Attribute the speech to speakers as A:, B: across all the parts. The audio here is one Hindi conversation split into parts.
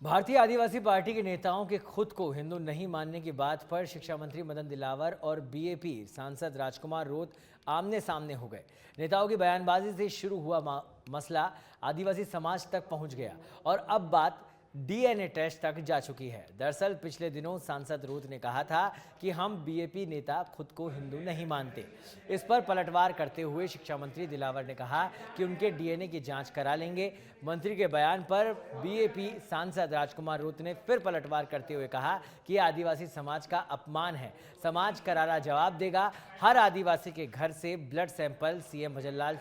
A: भारतीय आदिवासी पार्टी के नेताओं के खुद को हिंदू नहीं मानने की बात पर शिक्षा मंत्री मदन दिलावर और बीएपी सांसद राजकुमार रोत आमने सामने हो गए। नेताओं की बयानबाजी से शुरू हुआ मसला आदिवासी समाज तक पहुंच गया और अब बात डीएनए टेस्ट तक जा चुकी है। दरअसल पिछले दिनों सांसद रोत ने कहा था कि हम बीएपी नेता खुद को हिंदू नहीं मानते। इस पर पलटवार करते हुए शिक्षा मंत्री दिलावर ने कहा कि उनके डीएनए की जांच करा लेंगे। मंत्री के बयान पर बीएपी सांसद राजकुमार रोत ने फिर पलटवार करते हुए कहा कि आदिवासी समाज का अपमान है, समाज करारा जवाब देगा। हर आदिवासी के घर से ब्लड सैंपल सीएम भजनलाल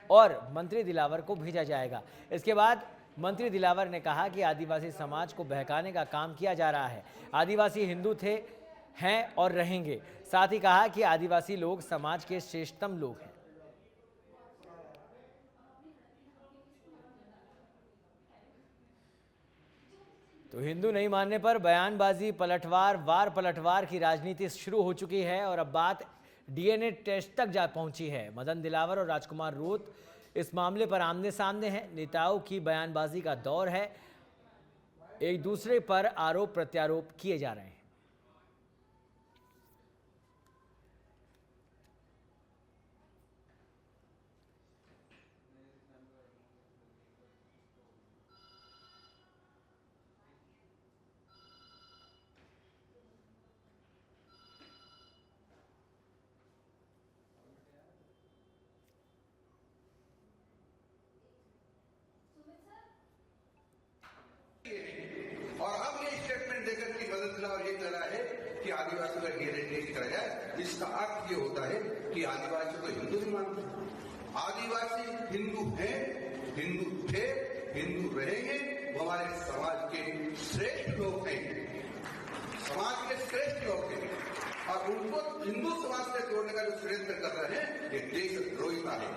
A: और मंत्री दिलावर को भेजा जाएगा। इसके बाद मंत्री दिलावर ने कहा कि आदिवासी समाज को बहकाने का काम किया जा रहा है। आदिवासी हिंदू थे, हैं और रहेंगे। साथ ही कहा कि आदिवासी लोग समाज के श्रेष्ठतम लोग हैं। तो हिंदू नहीं मानने पर बयानबाजी, पलटवार की राजनीति शुरू हो चुकी है और अब बात डीएनए टेस्ट तक जा पहुंची है। मदन दिलावर और राजकुमार रोत इस मामले पर आमने सामने हैं। नेताओं की बयानबाजी का दौर है, एक दूसरे पर आरोप प्रत्यारोप किए जा रहे हैं।
B: और अब ये स्टेटमेंट देकर कि मदन दिलावर ये कह रहा है कि आदिवासी का डीएनए टेस्ट करा जाए, जिसका अर्थ ये होता है कि आदिवासी को हिंदू नहीं मानते। आदिवासी हिंदू हैं, हिंदू थे, हिंदू रहेंगे। वो हमारे समाज के श्रेष्ठ लोग हैं, समाज के श्रेष्ठ लोग हैं और उनको हिंदू समाज से जोड़ने का जो षड्यंत्र कर रहे हैं ये देशद्रोहिता है।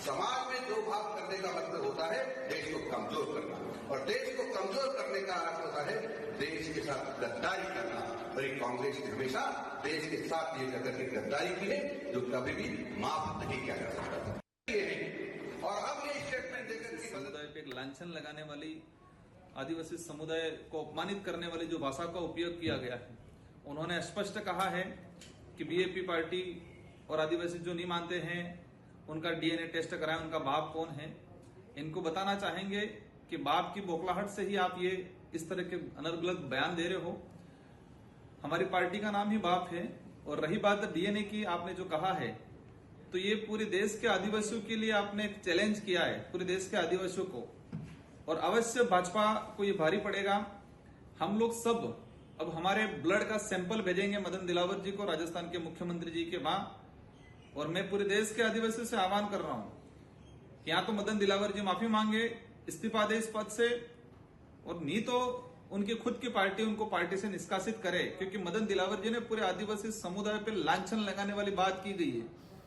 B: समाज में जो भाव करने का मतलब होता है देश को कमजोर करना, और देश को कमजोर करने का अर्थ होता है देश के साथ गद्दारी करना। और ये कांग्रेस ने हमेशा देश के साथ ये करके की गद्दारी की है, जो कभी भी माफ नहीं किया जा सकता था। और अब ये स्टेटमेंट देकर
C: समुदाय पे एक लांछन लगाने वाली, आदिवासी समुदाय को अपमानित करने वाली जो भाषा का उपयोग किया गया है, उन्होंने स्पष्ट कहा है कि बीएपी पार्टी और आदिवासी जो नहीं मानते हैं उनका डीएनए टेस्ट कराएं, उनका बाप कौन है। इनको बताना चाहेंगे कि बाप की बौखलाहट से ही आप ये इस तरह के अनर्गलत बयान दे रहे हो। हमारी पार्टी का नाम ही बाप है। और रही बात डीएनए की, आपने जो कहा है, तो ये पूरे देश के आदिवासियों के लिए आपने एक चैलेंज किया है, पूरे देश के आदिवासियों को, और अवश्य भाजपा को ये भारी पड़ेगा। हम लोग सब अब हमारे ब्लड का सैंपल भेजेंगे मदन दिलावर जी को, राजस्थान के मुख्यमंत्री जी के वहां। और मैं पूरे देश के आदिवासियों से आह्वान कर रहा हूं कि या तो मदन दिलावर जी माफी मांगे, इस्तीफा दे इस पद से, और नहीं तो उनकी खुद की पार्टी उनको पार्टी से निष्कासित करे, क्योंकि मदन दिलावर जी ने पूरे आदिवासी समुदाय पर लांछन लगाने वाली बात की गई है।